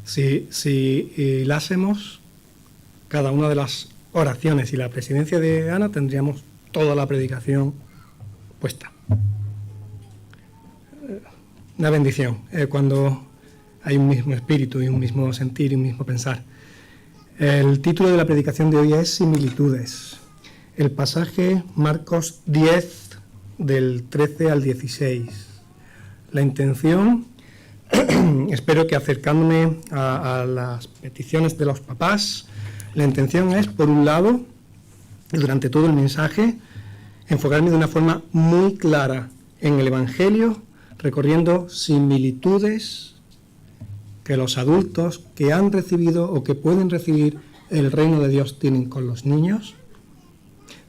Si hilásemos cada una de las oraciones y la presidencia de Ana, tendríamos toda la predicación puesta. Una bendición cuando hay un mismo espíritu y un mismo sentir y un mismo pensar. El título de la predicación de hoy es Similitudes. El pasaje Marcos 10, del 13 al 16. La intención, espero que acercándome a las peticiones de los papás, la intención es, por un lado, durante todo el mensaje, enfocarme de una forma muy clara en el Evangelio, recorriendo similitudes que los adultos que han recibido o que pueden recibir el reino de Dios tienen con los niños,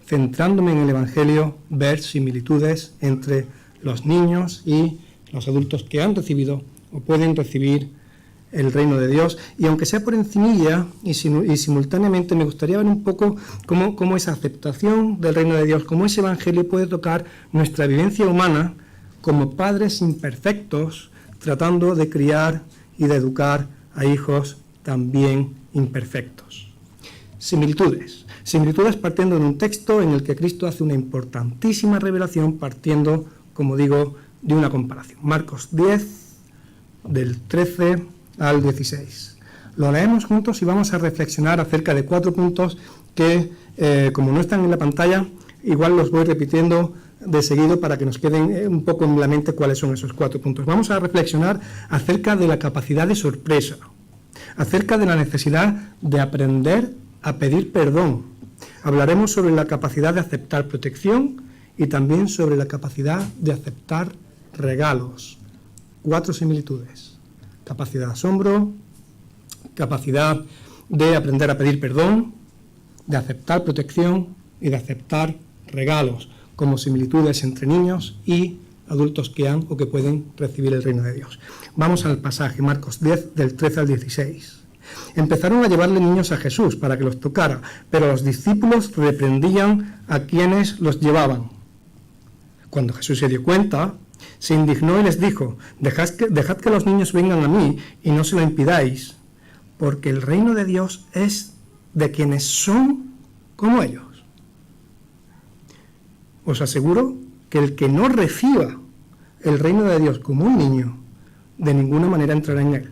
centrándome en el Evangelio, ver similitudes entre los niños y los adultos que han recibido o pueden recibir el reino de Dios. Y aunque sea por encimilla y simultáneamente, me gustaría ver un poco cómo esa aceptación del reino de Dios, cómo ese Evangelio puede tocar nuestra vivencia humana como padres imperfectos, tratando de criar y de educar a hijos también imperfectos. Similitudes partiendo de un texto en el que Cristo hace una importantísima revelación, partiendo, como digo, de una comparación. Marcos 10, del 13 al 16. Lo leemos juntos y vamos a reflexionar acerca de 4 puntos que, como no están en la pantalla, igual los voy repitiendo de seguido para que nos queden un poco en la mente cuáles son esos 4 puntos. Vamos a reflexionar acerca de la capacidad de sorpresa, acerca de la necesidad de aprender a pedir perdón. Hablaremos sobre la capacidad de aceptar protección y también sobre la capacidad de aceptar regalos. 4 similitudes: capacidad de asombro, capacidad de aprender a pedir perdón, de aceptar protección y de aceptar regalos, como similitudes entre niños y adultos que han o que pueden recibir el reino de Dios. Vamos al pasaje, Marcos 10, del 13 al 16. Empezaron a llevarle niños a Jesús para que los tocara, pero los discípulos reprendían a quienes los llevaban. Cuando Jesús se dio cuenta, se indignó y les dijo: dejad que los niños vengan a mí y no se lo impidáis, porque el reino de Dios es de quienes son como ellos. Os aseguro que el que no reciba el reino de Dios como un niño, de ninguna manera entrará en él.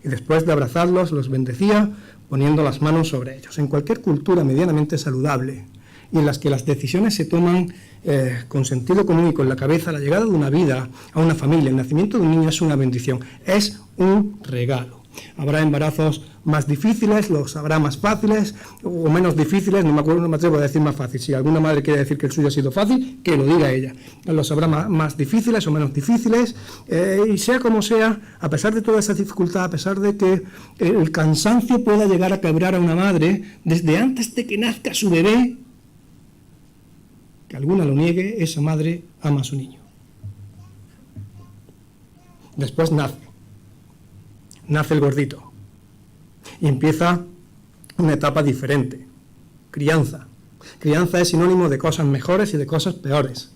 Y después de abrazarlos, los bendecía, poniendo las manos sobre ellos. En cualquier cultura medianamente saludable, y en las que las decisiones se toman con sentido común y con la cabeza, la llegada de una vida a una familia, el nacimiento de un niño es una bendición, es un regalo. Habrá embarazos más difíciles, los habrá más fáciles o menos difíciles, no me atrevo a decir más fácil. Si alguna madre quiere decir que el suyo ha sido fácil, que lo diga ella. Los habrá más difíciles o menos difíciles, y sea como sea, a pesar de toda esa dificultad, a pesar de que el cansancio pueda llegar a quebrar a una madre, desde antes de que nazca su bebé, que alguna lo niegue, esa madre ama a su niño. Después nace el gordito y empieza una etapa diferente. Crianza es sinónimo de cosas mejores y de cosas peores.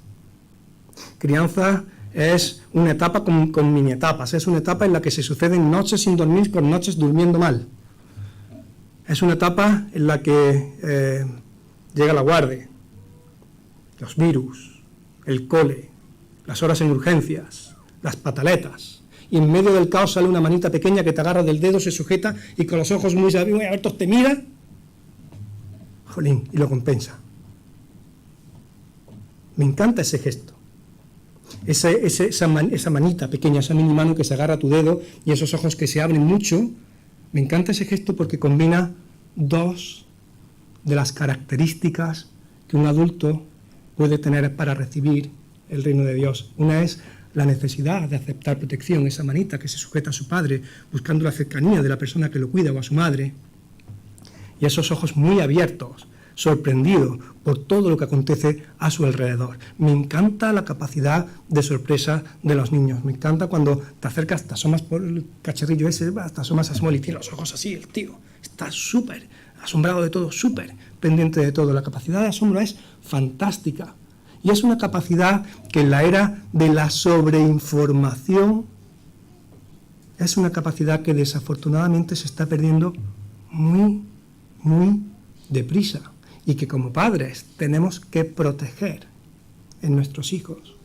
Crianza es una etapa con mini etapas, es una etapa en la que se suceden noches sin dormir con noches durmiendo mal. Es una etapa en la que llega la guardia, los virus, el cole, las horas en urgencias, las pataletas. Y en medio del caos sale una manita pequeña que te agarra del dedo, se sujeta y con los ojos muy abiertos te mira, jolín, y lo compensa. Me encanta ese gesto, esa manita pequeña, esa mini mano que se agarra a tu dedo y esos ojos que se abren mucho. Me encanta ese gesto porque combina 2 de las características que un adulto puede tener para recibir el reino de Dios. Una es la necesidad de aceptar protección, esa manita que se sujeta a su padre, buscando la cercanía de la persona que lo cuida o a su madre, y esos ojos muy abiertos, sorprendido por todo lo que acontece a su alrededor. Me encanta la capacidad de sorpresa de los niños, me encanta cuando te acercas, te asomas por el cacharrillo ese, te asomas a Samuel y tiene los ojos así, el tío está súper asombrado de todo, súper pendiente de todo. La capacidad de asombro es fantástica. Y es una capacidad que en la era de la sobreinformación es una capacidad que desafortunadamente se está perdiendo muy, muy deprisa y que como padres tenemos que proteger en nuestros hijos.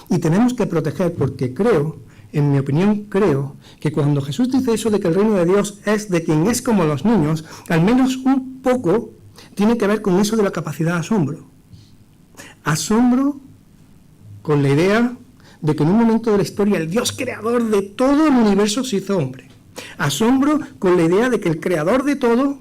Y tenemos que proteger porque creo, en mi opinión creo, que cuando Jesús dice eso de que el reino de Dios es de quien es como los niños, al menos un poco tiene que ver con eso de la capacidad de asombro. Asombro con la idea de que en un momento de la historia el Dios creador de todo el universo se hizo hombre. Asombro con la idea de que el creador de todo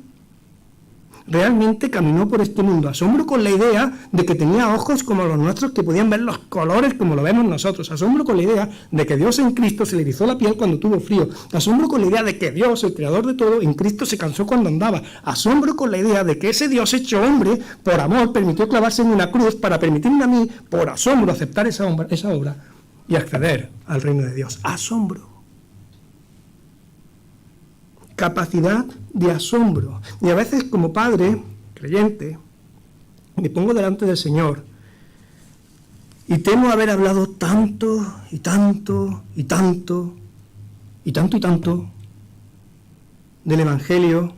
realmente caminó por este mundo. Asombro con la idea de que tenía ojos como los nuestros que podían ver los colores como lo vemos nosotros. Asombro con la idea de que Dios en Cristo se le erizó la piel cuando tuvo frío. Asombro con la idea de que Dios, el creador de todo, en Cristo se cansó cuando andaba. Asombro con la idea de que ese Dios hecho hombre, por amor, permitió clavarse en una cruz para permitirme a mí, por asombro, aceptar esa obra y acceder al reino de Dios. Asombro. Capacidad de asombro. Y a veces como padre, creyente, me pongo delante del Señor y temo haber hablado tanto y tanto y tanto y tanto y tanto del Evangelio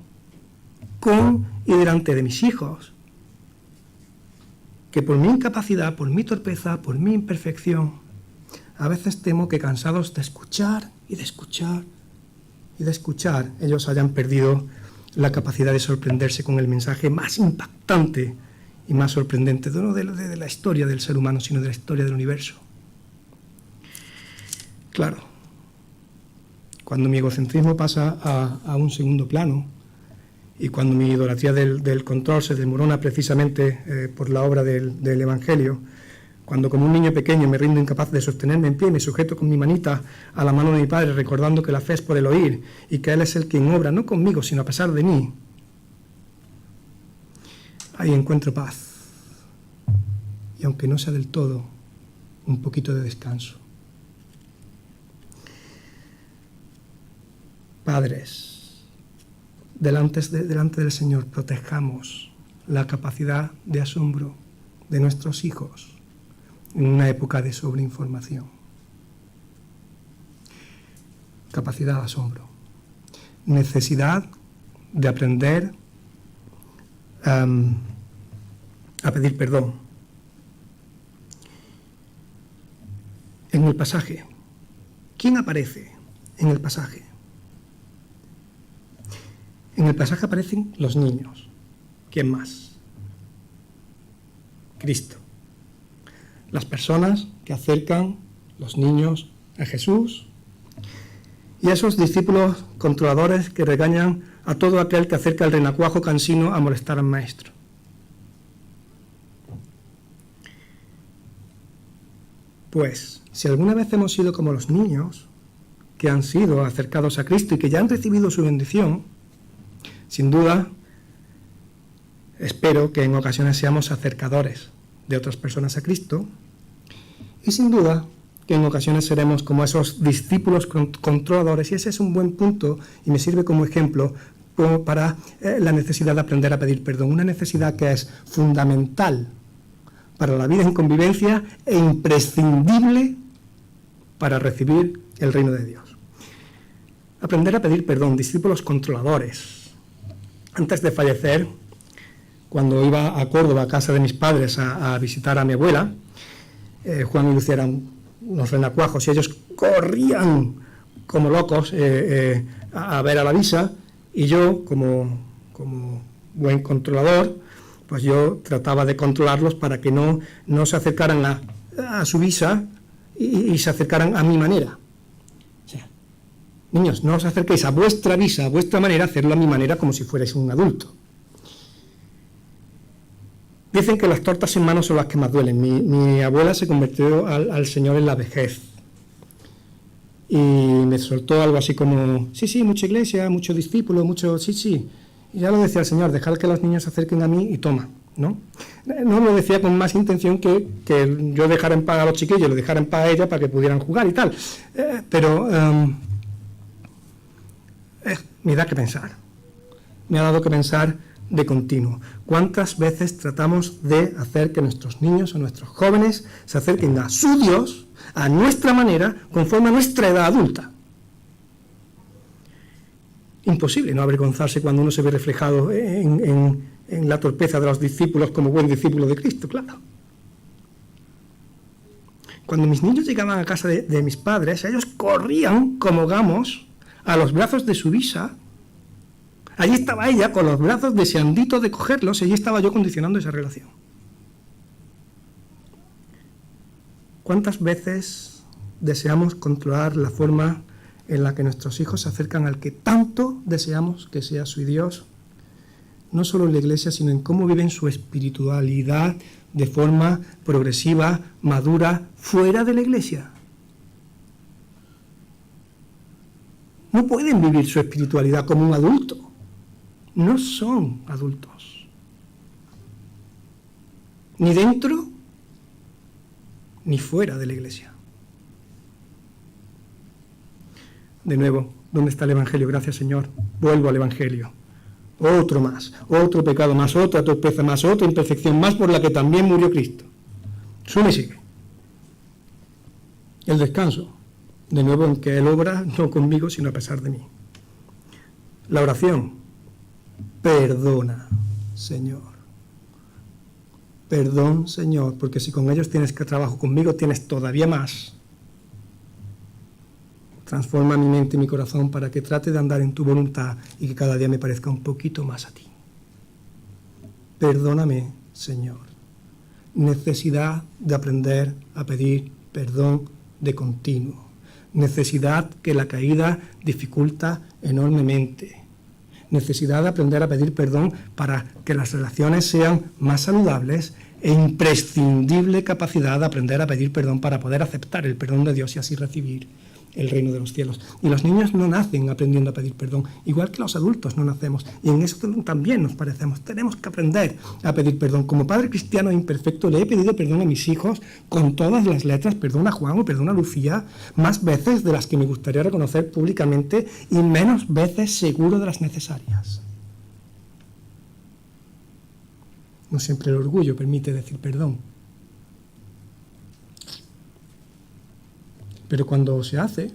con y delante de mis hijos, que por mi incapacidad, por mi torpeza, por mi imperfección, a veces temo que cansados de escuchar y de escuchar y de escuchar, ellos hayan perdido la capacidad de sorprenderse con el mensaje más impactante y más sorprendente, no de la historia del ser humano, sino de la historia del universo. Claro, cuando mi egocentrismo pasa a un segundo plano y cuando mi idolatría del control se desmorona precisamente por la obra del Evangelio, cuando como un niño pequeño me rindo incapaz de sostenerme en pie y me sujeto con mi manita a la mano de mi Padre, recordando que la fe es por el oír y que Él es el quien obra, no conmigo, sino a pesar de mí, ahí encuentro paz. Y aunque no sea del todo, un poquito de descanso. Padres, delante del Señor, protejamos la capacidad de asombro de nuestros hijos en una época de sobreinformación. Capacidad de asombro. Necesidad de aprender a pedir perdón. En el pasaje, ¿quién aparece en el pasaje? En el pasaje aparecen los niños. ¿Quién más? Cristo. Las personas que acercan los niños a Jesús y esos discípulos controladores que regañan a todo aquel que acerca el renacuajo cansino a molestar al maestro. Pues, si alguna vez hemos sido como los niños que han sido acercados a Cristo y que ya han recibido su bendición, sin duda, espero que en ocasiones seamos acercadores de otras personas a Cristo, y sin duda que en ocasiones seremos como esos discípulos controladores, y ese es un buen punto y me sirve como ejemplo para la necesidad de aprender a pedir perdón, una necesidad que es fundamental para la vida en convivencia e imprescindible para recibir el reino de Dios. Aprender a pedir perdón, discípulos controladores. Antes de fallecer, cuando iba a Córdoba, a casa de mis padres, a visitar a mi abuela, Juan y Lucia eran unos renacuajos y ellos corrían como locos a ver a la visa, y yo, como buen controlador, pues yo trataba de controlarlos para que no se acercaran a su visa y se acercaran a mi manera. O sea, niños, no os acerquéis a vuestra visa, a vuestra manera, hacerlo a mi manera como si fuerais un adulto. Dicen que las tortas en mano son las que más duelen. Mi abuela se convirtió al Señor en la vejez. Y me soltó algo así como, sí, mucha iglesia, mucho discípulo, mucho, sí. Y ya lo decía el Señor, dejad que los niños se acerquen a mí y toma, ¿no? No lo decía con más intención que yo dejara en paz a los chiquillos, lo dejara en paz a ella para que pudieran jugar y tal. Pero me da que pensar. Me ha dado que pensar de continuo. ¿Cuántas veces tratamos de hacer que nuestros niños o nuestros jóvenes se acerquen a su Dios, a nuestra manera, conforme a nuestra edad adulta? Imposible no avergonzarse cuando uno se ve reflejado en la torpeza de los discípulos como buen discípulo de Cristo, claro. Cuando mis niños llegaban a casa de mis padres, ellos corrían como gamos a los brazos de su bisa. Allí estaba ella con los brazos deseanditos de cogerlos y allí estaba yo condicionando esa relación. ¿Cuántas veces deseamos controlar la forma en la que nuestros hijos se acercan al que tanto deseamos que sea su Dios? No solo en la iglesia, sino en cómo viven su espiritualidad de forma progresiva, madura, fuera de la iglesia. No pueden vivir su espiritualidad como un adulto. No son adultos. Ni dentro, ni fuera de la iglesia. De nuevo, ¿dónde está el Evangelio? Gracias, Señor. Vuelvo al Evangelio. Otro más, otro pecado más, otra torpeza más, otra imperfección más por la que también murió Cristo. Suma y sigue. El descanso, de nuevo en que Él obra no conmigo, sino a pesar de mí. La oración, perdona, Señor. Perdón, Señor, porque si con ellos tienes que trabajo, conmigo tienes todavía más. Transforma mi mente y mi corazón para que trate de andar en tu voluntad y que cada día me parezca un poquito más a ti. Perdóname, Señor. Necesidad de aprender a pedir perdón de continuo. Necesidad que la caída dificulta enormemente. Necesidad de aprender a pedir perdón para que las relaciones sean más saludables e imprescindible capacidad de aprender a pedir perdón para poder aceptar el perdón de Dios y así recibir el reino de los cielos. Y los niños no nacen aprendiendo a pedir perdón, igual que los adultos no nacemos. Y en eso también nos parecemos. Tenemos que aprender a pedir perdón. Como padre cristiano imperfecto le he pedido perdón a mis hijos con todas las letras, perdón a Juan o perdón a Lucía, más veces de las que me gustaría reconocer públicamente y menos veces seguro de las necesarias. No siempre el orgullo permite decir perdón. Pero cuando se hace,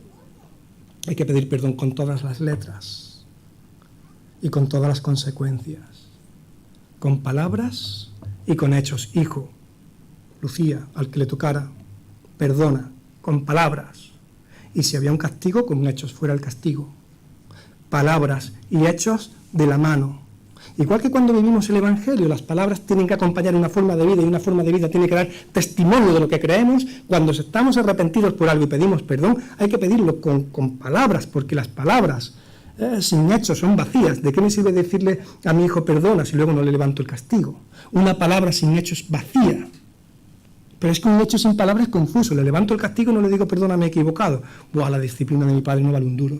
hay que pedir perdón con todas las letras y con todas las consecuencias, con palabras y con hechos. Hijo, Lucía, al que le tocara, perdona, con palabras. Y si había un castigo, con hechos fuera el castigo. Palabras y hechos de la mano. Igual que cuando vivimos el Evangelio, las palabras tienen que acompañar una forma de vida y una forma de vida tiene que dar testimonio de lo que creemos. Cuando estamos arrepentidos por algo y pedimos perdón, hay que pedirlo con palabras, porque las palabras sin hechos son vacías. ¿De qué me sirve decirle a mi hijo perdona si luego no le levanto el castigo? Una palabra sin hechos es vacía. Pero es que un hecho sin palabras es confuso. Le levanto el castigo y no le digo perdona, me he equivocado. Buah, la disciplina de mi padre no vale un duro.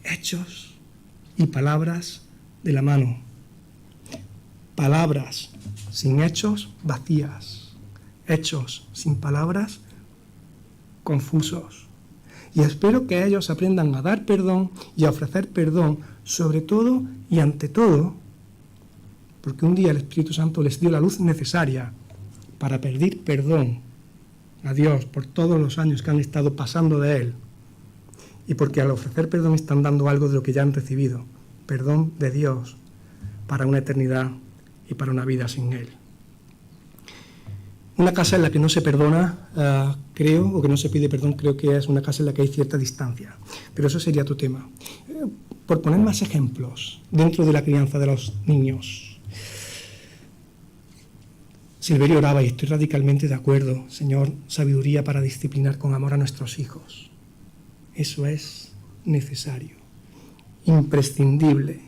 Hechos y palabras de la mano. Palabras sin hechos, vacías. Hechos sin palabras, confusos. Y espero que ellos aprendan a dar perdón y a ofrecer perdón, sobre todo y ante todo, porque un día el Espíritu Santo les dio la luz necesaria para pedir perdón a Dios por todos los años que han estado pasando de Él. Y porque al ofrecer perdón están dando algo de lo que ya han recibido. Perdón de Dios para una eternidad y para una vida sin Él. Una casa en la que no se perdona, creo, o que no se pide perdón, creo que es una casa en la que hay cierta distancia. Pero eso sería tu tema. Por poner más ejemplos dentro de la crianza de los niños. Silverio oraba y estoy radicalmente de acuerdo. Señor, sabiduría para disciplinar con amor a nuestros hijos. Eso es necesario, imprescindible.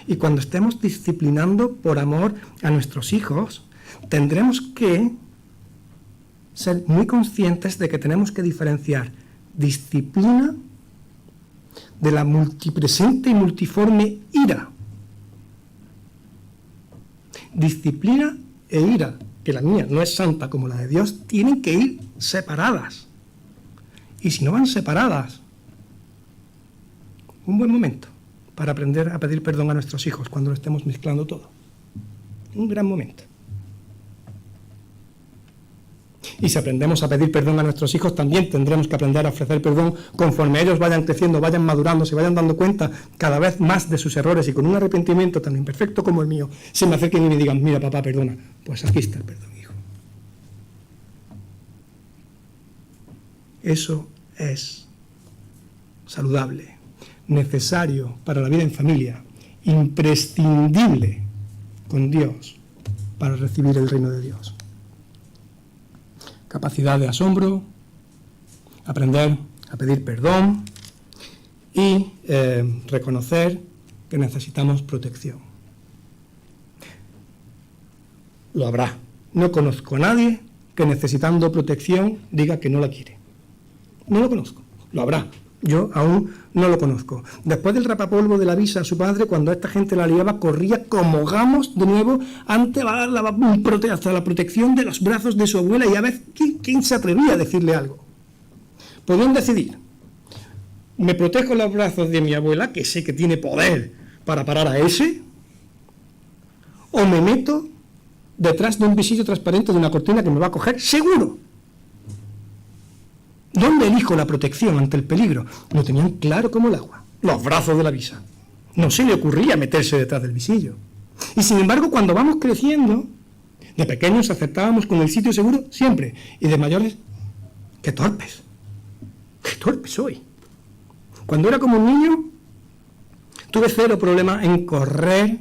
Y cuando estemos disciplinando por amor a nuestros hijos, tendremos que ser muy conscientes de que tenemos que diferenciar disciplina de la multipresente y multiforme ira. Disciplina e ira, que la mía no es santa como la de Dios, tienen que ir separadas. Y si no van separadas, un buen momento para aprender a pedir perdón a nuestros hijos cuando lo estemos mezclando todo. Un gran momento. Y si aprendemos a pedir perdón a nuestros hijos, también tendremos que aprender a ofrecer perdón conforme ellos vayan creciendo, vayan madurando, se vayan dando cuenta cada vez más de sus errores y con un arrepentimiento tan imperfecto como el mío, se me acerquen y me digan, mira papá, perdona. Pues aquí está el perdón, hijo. Eso es saludable, necesario para la vida en familia, imprescindible con Dios para recibir el reino de Dios. Capacidad de asombro, aprender a pedir perdón y reconocer que necesitamos protección. Lo habrá. No conozco a nadie que necesitando protección diga que no la quiere. No lo conozco. Lo habrá. Yo aún no lo conozco. Después del rapapolvo de la visa, su padre, cuando esta gente la liaba, corría como gamos de nuevo ante hasta la protección de los brazos de su abuela, y a ver quién se atrevía a decirle algo. Podían decidir: me protejo los brazos de mi abuela, que sé que tiene poder para parar a ese, o me meto detrás de un visillo transparente de una cortina que me va a coger seguro. ¿Dónde elijo la protección ante el peligro? Lo tenían claro como el agua. Los brazos de la visa. No se le ocurría meterse detrás del visillo. Y sin embargo, cuando vamos creciendo, de pequeños acertábamos con el sitio seguro siempre. Y de mayores, ¡qué torpes! ¡Qué torpe soy! Cuando era como un niño, tuve cero problema en correr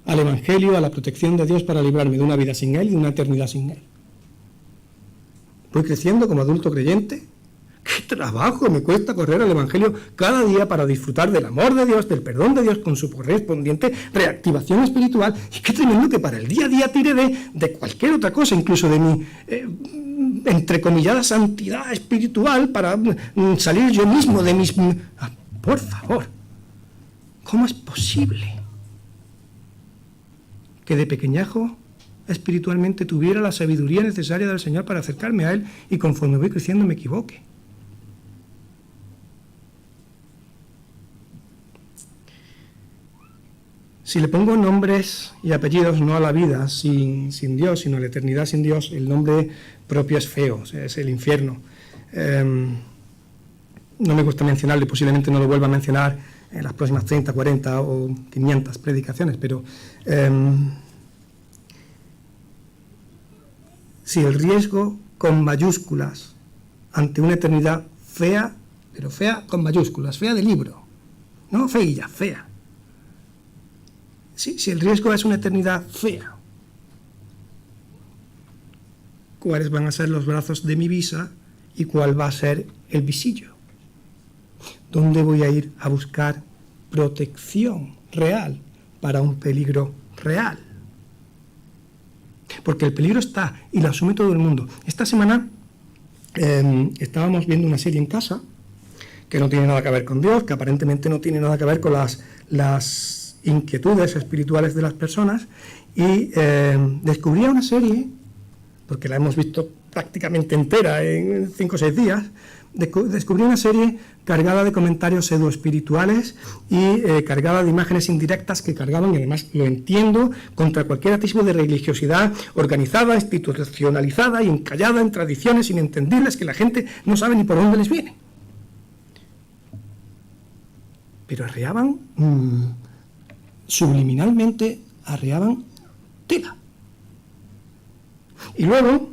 al Evangelio, a la protección de Dios para librarme de una vida sin Él y de una eternidad sin Él. Voy creciendo como adulto creyente. ¡Qué trabajo me cuesta correr al Evangelio cada día para disfrutar del amor de Dios, del perdón de Dios con su correspondiente reactivación espiritual! Y qué tremendo que para el día a día tire de cualquier otra cosa, incluso de mi entrecomillada santidad espiritual, para salir yo mismo de mis... por favor, ¿cómo es posible que de pequeñajo espiritualmente tuviera la sabiduría necesaria del Señor para acercarme a Él y conforme voy creciendo me equivoque? Si le pongo nombres y apellidos no a la vida sin Dios, sino a la eternidad sin Dios, el nombre propio es feo, o sea, es el infierno. No me gusta mencionarlo y posiblemente no lo vuelva a mencionar en las próximas 30, 40 o 500 predicaciones, pero... si el riesgo con mayúsculas ante una eternidad fea, pero fea con mayúsculas, fea de libro, no feilla, fea. Si el riesgo es una eternidad fea, ¿cuáles van a ser los brazos de mi visa y cuál va a ser el visillo? ¿Dónde voy a ir a buscar protección real para un peligro real? Porque el peligro está y lo asume todo el mundo. Esta semana estábamos viendo una serie en casa que no tiene nada que ver con Dios, que aparentemente no tiene nada que ver con las inquietudes espirituales de las personas, y descubría una serie, porque la hemos visto prácticamente entera en 5 o 6 días, descubrí una serie cargada de comentarios pseudoespirituales y cargada de imágenes indirectas que cargaban, y además lo entiendo, contra cualquier atisbo de religiosidad organizada, institucionalizada y encallada en tradiciones inentendibles que la gente no sabe ni por dónde les viene. Pero arreaban, subliminalmente arreaban tela. Y luego,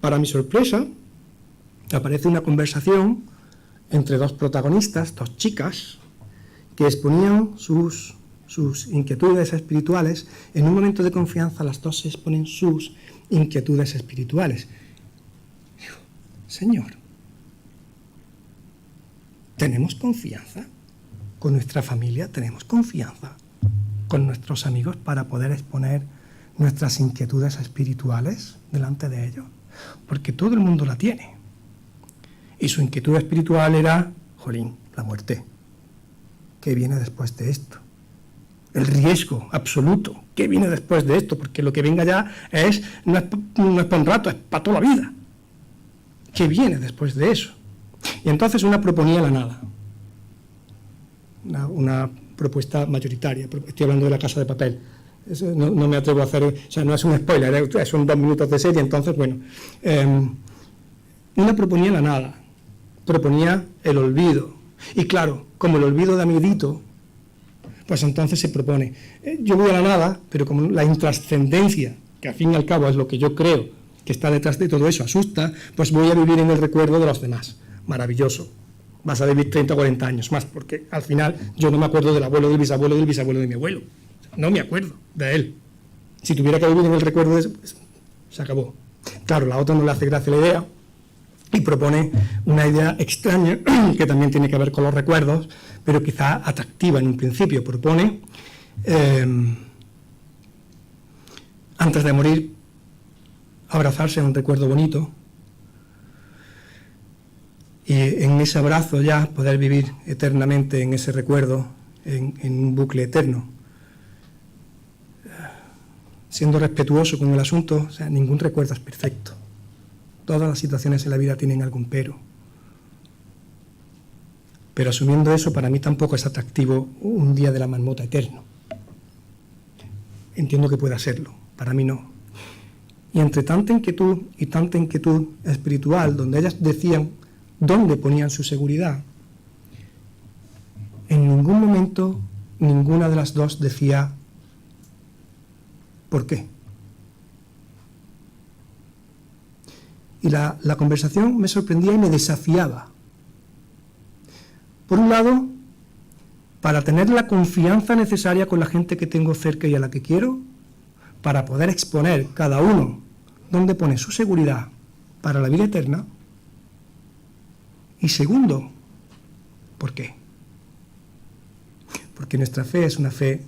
para mi sorpresa, aparece una conversación entre dos protagonistas, dos chicas, que exponían sus inquietudes espirituales. En un momento de confianza, las dos se exponen sus inquietudes espirituales. Digo, Señor, ¿tenemos confianza con nuestra familia? ¿Tenemos confianza con nuestros amigos para poder exponer nuestras inquietudes espirituales delante de ellos? Porque todo el mundo la tiene. Y su inquietud espiritual era, jolín, la muerte. ¿Qué viene después de esto? El riesgo absoluto. ¿Qué viene después de esto? Porque lo que venga ya no es para un rato, es para toda la vida. ¿Qué viene después de eso? Y entonces una proponía la nada. una propuesta mayoritaria. Estoy hablando de La Casa de Papel. No me atrevo a hacer, o sea, no es un spoiler, son 2 minutos de serie, entonces, bueno. No proponía la nada, proponía el olvido. Y claro, como el olvido da miedito, pues entonces se propone, yo voy a la nada, pero como la intrascendencia, que al fin y al cabo es lo que yo creo que está detrás de todo eso, asusta, pues voy a vivir en el recuerdo de los demás. Maravilloso. Vas a vivir 30 o 40 años más, porque al final yo no me acuerdo del abuelo, del bisabuelo de mi abuelo. No me acuerdo de él. Si tuviera que vivir en el recuerdo de eso, pues, se acabó. Claro, la otra no le hace gracia la idea y propone una idea extraña que también tiene que ver con los recuerdos, pero quizá atractiva en un principio. Propone, antes de morir, abrazarse a un recuerdo bonito y en ese abrazo ya poder vivir eternamente en ese recuerdo, en un bucle eterno. Siendo respetuoso con el asunto, o sea, ningún recuerdo es perfecto. Todas las situaciones en la vida tienen algún pero. Pero asumiendo eso, para mí tampoco es atractivo un día de la marmota eterno. Entiendo que pueda serlo, para mí no. Y entre tanta inquietud y tanta inquietud espiritual, donde ellas decían dónde ponían su seguridad, en ningún momento ninguna de las dos decía ¿por qué? Y la conversación me sorprendía y me desafiaba. Por un lado, para tener la confianza necesaria con la gente que tengo cerca y a la que quiero, para poder exponer cada uno dónde pone su seguridad para la vida eterna. Y segundo, ¿por qué? Porque nuestra fe es una fe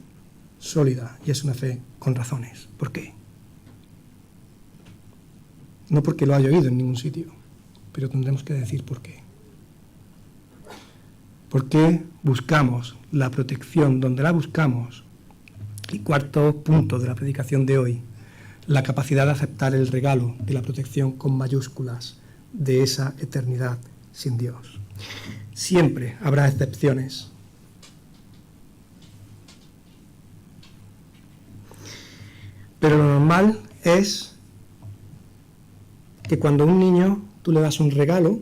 sólida y es una fe con razones. ¿Por qué? No porque lo haya oído en ningún sitio, pero tendremos que decir por qué. ¿Por qué buscamos la protección donde la buscamos? Y cuarto punto de la predicación de hoy, la capacidad de aceptar el regalo de la protección con mayúsculas de esa eternidad sin Dios. Siempre habrá excepciones. Pero lo normal es que cuando a un niño tú le das un regalo,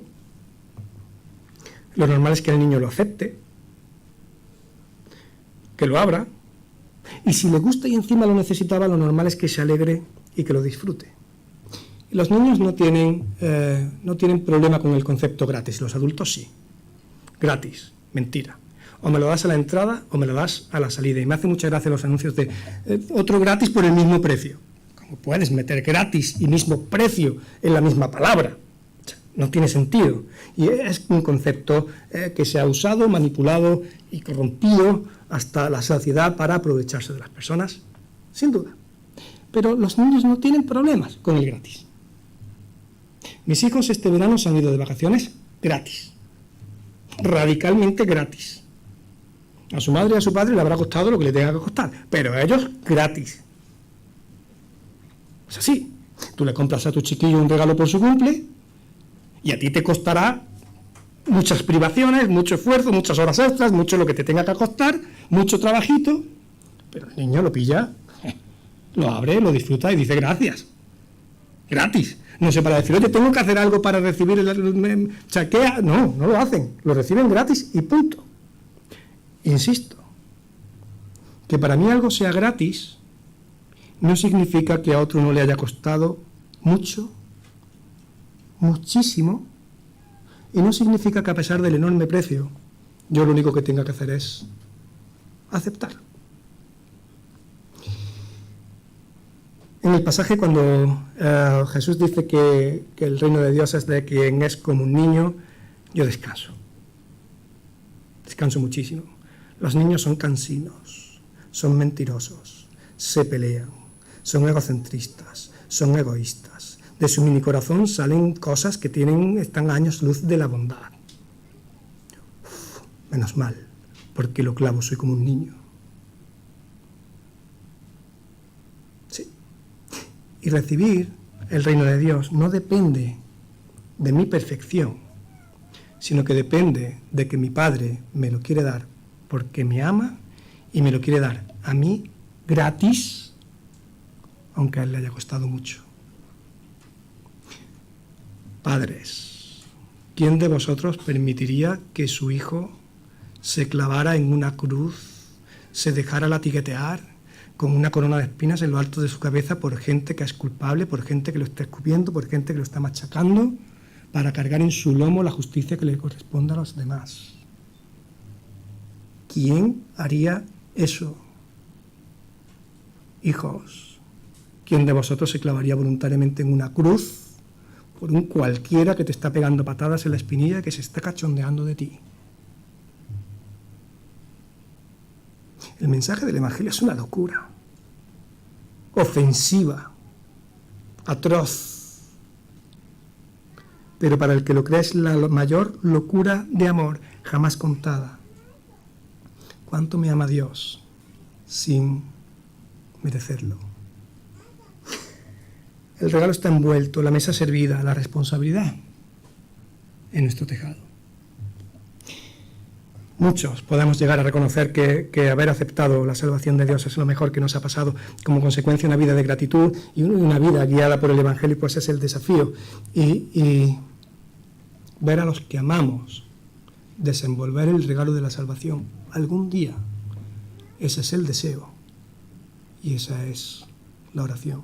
lo normal es que el niño lo acepte, que lo abra, y si le gusta y encima lo necesitaba, lo normal es que se alegre y que lo disfrute. Y los niños no tienen problema con el concepto gratis, los adultos sí. Gratis, mentira. O me lo das a la entrada o me lo das a la salida. Y me hace mucha gracia los anuncios de otro gratis por el mismo precio. ¿Cómo puedes meter gratis y mismo precio en la misma palabra? No tiene sentido. Y es un concepto que se ha usado, manipulado y corrompido hasta la saciedad para aprovecharse de las personas, sin duda. Pero los niños no tienen problemas con el gratis. Mis hijos este verano se han ido de vacaciones gratis. Radicalmente gratis. A su madre y a su padre le habrá costado lo que le tenga que costar, pero a ellos gratis. Es así. Tú le compras a tu chiquillo un regalo por su cumple y a ti te costará muchas privaciones, mucho esfuerzo, muchas horas extras, mucho lo que te tenga que costar, mucho trabajito, pero el niño lo pilla, lo abre, lo disfruta y dice gracias. Gratis. No sé, para decir, oye, tengo que hacer algo para recibir chaquea. No lo hacen. Lo reciben gratis y punto. Insisto, que para mí algo sea gratis no significa que a otro no le haya costado mucho, muchísimo, y no significa que a pesar del enorme precio, yo lo único que tenga que hacer es aceptar. En el pasaje cuando Jesús dice que el reino de Dios es de quien es como un niño, yo descanso. Descanso muchísimo. Los niños son cansinos, son mentirosos, se pelean, son egocentristas, son egoístas. De su mini corazón salen cosas que están a años luz de la bondad. Menos mal, porque lo clavo, soy como un niño. Sí. Y recibir el reino de Dios no depende de mi perfección, sino que depende de que mi Padre me lo quiere dar porque me ama y me lo quiere dar a mí gratis, aunque a él le haya costado mucho. Padres, ¿quién de vosotros permitiría que su hijo se clavara en una cruz, se dejara latiguetear con una corona de espinas en lo alto de su cabeza por gente que es culpable, por gente que lo está escupiendo, por gente que lo está machacando, para cargar en su lomo la justicia que le corresponde a los demás? ¿Quién haría eso? Hijos, ¿quién de vosotros se clavaría voluntariamente en una cruz por un cualquiera que te está pegando patadas en la espinilla y que se está cachondeando de ti? El mensaje del Evangelio es una locura, ofensiva, atroz, pero para el que lo cree es la mayor locura de amor jamás contada. ¿Cuánto me ama Dios sin merecerlo? El regalo está envuelto, la mesa servida, la responsabilidad en nuestro tejado. Muchos podemos llegar a reconocer que haber aceptado la salvación de Dios es lo mejor que nos ha pasado, como consecuencia una vida de gratitud y una vida guiada por el Evangelio, pues es el desafío. Y ver a los que amamos desenvolver el regalo de la salvación algún día, ese es el deseo y esa es la oración.